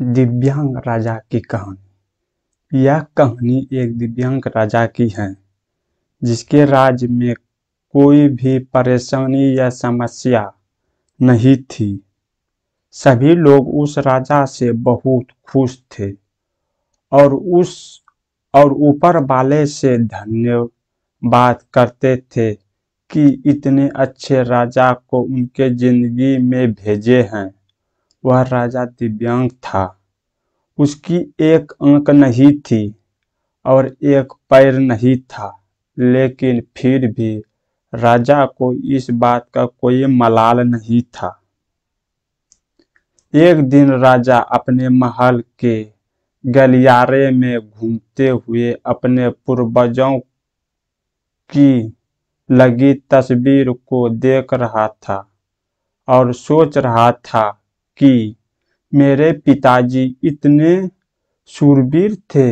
दिव्यांग राजा की कहानी। यह कहानी एक दिव्यांग राजा की है जिसके राज्य में कोई भी परेशानी या समस्या नहीं थी। सभी लोग उस राजा से बहुत खुश थे और ऊपर वाले से धन्यवाद करते थे कि इतने अच्छे राजा को उनके जिंदगी में भेजे हैं। वह राजा दिव्यांग था। उसकी एक आंख नहीं थी और एक पैर नहीं था, लेकिन फिर भी राजा को इस बात का कोई मलाल नहीं था। एक दिन राजा अपने महल के गलियारे में घूमते हुए अपने पूर्वजों की लगी तस्वीर को देख रहा था और सोच रहा था कि मेरे पिताजी इतने शूरवीर थे।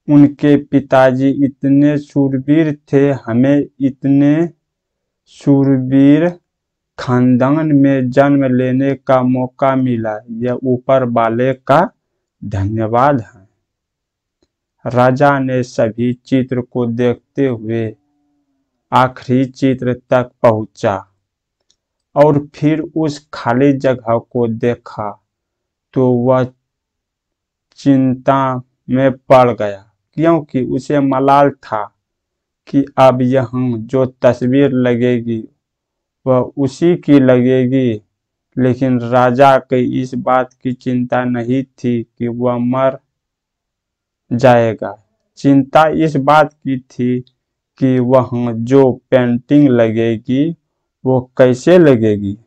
उनके पिताजी इतने शूरवीर थे, हमें इतने शूरवीर खानदान में जन्म लेने का मौका मिला। यह ऊपर वाले का धन्यवाद है। राजा ने सभी चित्र को देखते हुए आखिरी चित्र तक पहुंचा और फिर उस खाली जगह को देखा तो वह चिंता में पड़ गया, क्योंकि उसे मलाल था कि अब यहाँ जो तस्वीर लगेगी वह उसी की लगेगी। लेकिन राजा की इस बात की चिंता नहीं थी कि वह मर जाएगा। चिंता इस बात की थी कि वहाँ जो पेंटिंग लगेगी वो कैसे लगेगी।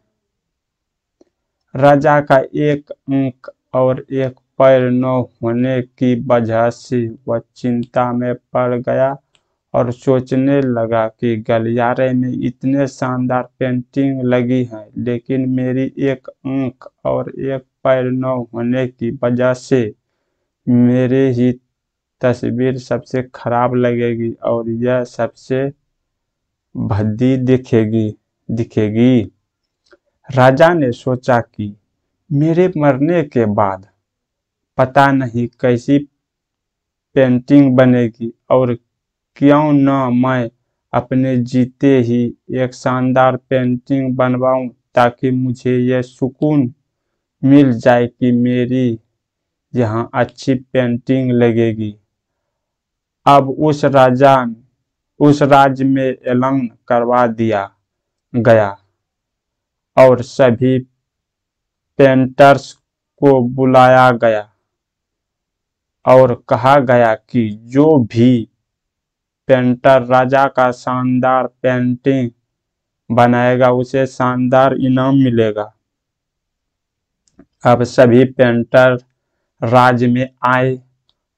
राजा का एक आंख और एक पैर न होने की वजह से वह चिंता में पड़ गया और सोचने लगा कि गलियारे में इतने शानदार पेंटिंग लगी हैं, लेकिन मेरी एक आंख और एक पैर न होने की वजह से मेरी ही तस्वीर सबसे खराब लगेगी और यह सबसे भद्दी दिखेगी। राजा ने सोचा कि मेरे मरने के बाद पता नहीं कैसी पेंटिंग बनेगी और क्यों न मैं अपने जीते ही एक शानदार पेंटिंग बनवाऊं, ताकि मुझे यह सुकून मिल जाए कि मेरी यहाँ अच्छी पेंटिंग लगेगी। अब उस राज्य में ऐलान करवा दिया गया और सभी पेंटर्स को बुलाया गया और कहा गया कि जो भी पेंटर राजा का शानदार पेंटिंग बनाएगा उसे शानदार इनाम मिलेगा। अब सभी पेंटर राज्य में आए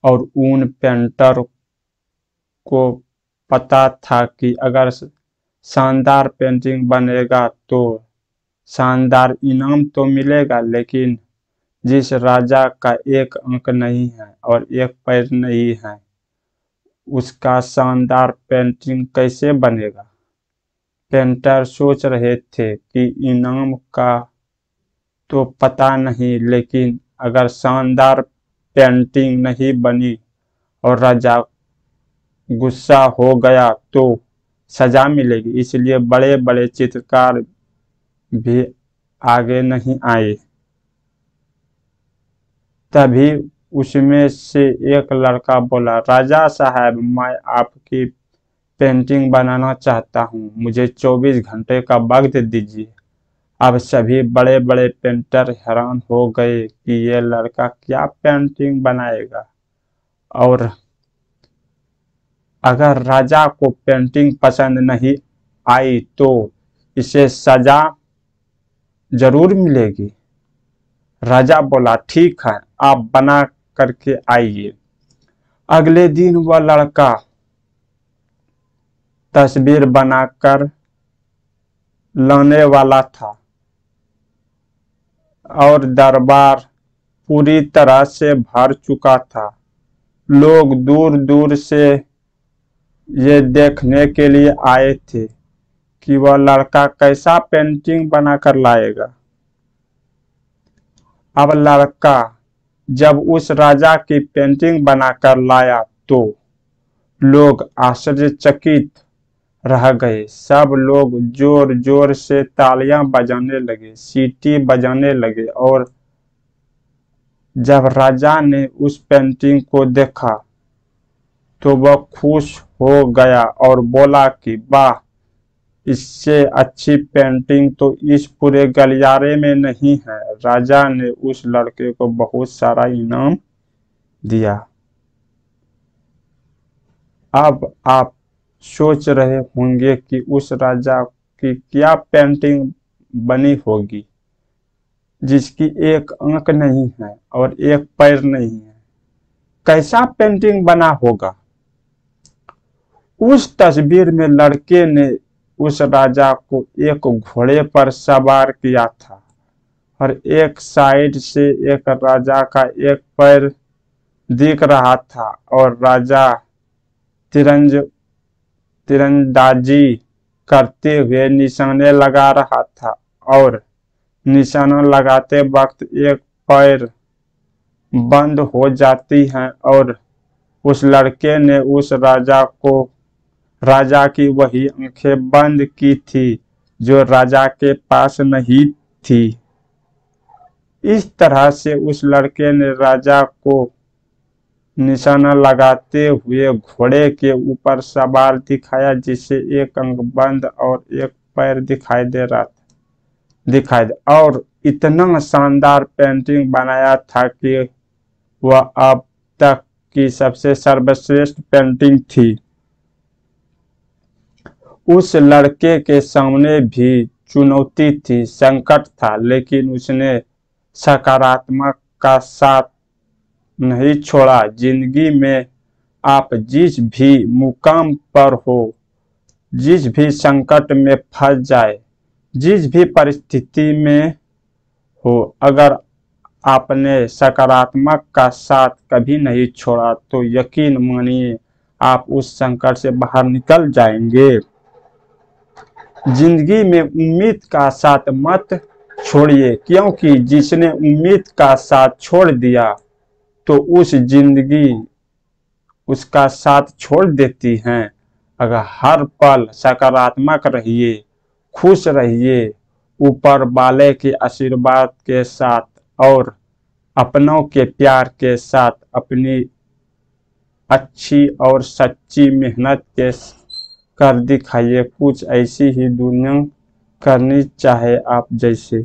और उन पेंटर को पता था कि अगर शानदार पेंटिंग बनेगा तो शानदार इनाम तो मिलेगा, लेकिन जिस राजा का एक आंख नहीं है और एक पैर नहीं है उसका शानदार पेंटिंग कैसे बनेगा। पेंटर सोच रहे थे कि इनाम का तो पता नहीं, लेकिन अगर शानदार पेंटिंग नहीं बनी और राजा गुस्सा हो गया तो सजा मिलेगी। इसलिए बड़े बड़े चित्रकार भी आगे नहीं आए। तभी उसमें से एक लड़का बोला, राजा साहब, मैं आपकी पेंटिंग बनाना चाहता हूँ, मुझे 24 घंटे का वक्त दीजिए। अब सभी बड़े बड़े पेंटर हैरान हो गए कि ये लड़का क्या पेंटिंग बनाएगा, और अगर राजा को पेंटिंग पसंद नहीं आई तो इसे सजा जरूर मिलेगी। राजा बोला, ठीक है, आप बना करके आइए। अगले दिन वह लड़का तस्वीर बनाकर लाने वाला था और दरबार पूरी तरह से भर चुका था। लोग दूर दूर से ये देखने के लिए आए थे कि वह लड़का कैसा पेंटिंग बनाकर लाएगा। अब लड़का जब उस राजा की पेंटिंग बनाकर लाया तो लोग आश्चर्यचकित रह गए। सब लोग जोर जोर से तालियां बजाने लगे, सीटी बजाने लगे और जब राजा ने उस पेंटिंग को देखा तो वह खुश हो गया और बोला कि वाह, इससे अच्छी पेंटिंग तो इस पूरे गलियारे में नहीं है। राजा ने उस लड़के को बहुत सारा इनाम दिया। अब आप सोच रहे होंगे कि उस राजा की क्या पेंटिंग बनी होगी जिसकी एक आंख नहीं है और एक पैर नहीं है। कैसा पेंटिंग बना होगा? उस तस्वीर में लड़के ने उस राजा को एक घोड़े पर सवार किया था और एक साइड से एक राजा का एक पैर दिख रहा था और राजा तीरंदाजी करते हुए निशाने लगा रहा था और निशाना लगाते वक्त एक पैर बंद हो जाती है और उस लड़के ने उस राजा की वही आंखें बंद की थी जो राजा के पास नहीं थी। इस तरह से उस लड़के ने राजा को निशाना लगाते हुए घोड़े के ऊपर सवार दिखाया जिससे एक आंख बंद और एक पैर दिखाई दे और इतना शानदार पेंटिंग बनाया था कि वह अब तक की सबसे सर्वश्रेष्ठ पेंटिंग थी। उस लड़के के सामने भी चुनौती थी, संकट था, लेकिन उसने सकारात्मक का साथ नहीं छोड़ा। जिंदगी में आप जिस भी मुकाम पर हो, जिस भी संकट में फंस जाए, जिस भी परिस्थिति में हो, अगर आपने सकारात्मक का साथ कभी नहीं छोड़ा तो यकीन मानिए आप उस संकट से बाहर निकल जाएंगे। जिंदगी में उम्मीद का साथ मत छोड़िए, क्योंकि जिसने उम्मीद का साथ छोड़ दिया तो उस जिंदगी उसका साथ छोड़ देती है। अगर हर पल सकारात्मक रहिए, खुश रहिए, ऊपर वाले के आशीर्वाद के साथ और अपनों के प्यार के साथ अपनी अच्छी और सच्ची मेहनत के कर दिखाइए। कुछ ऐसी ही दुनिया करनी चाहे आप जैसे।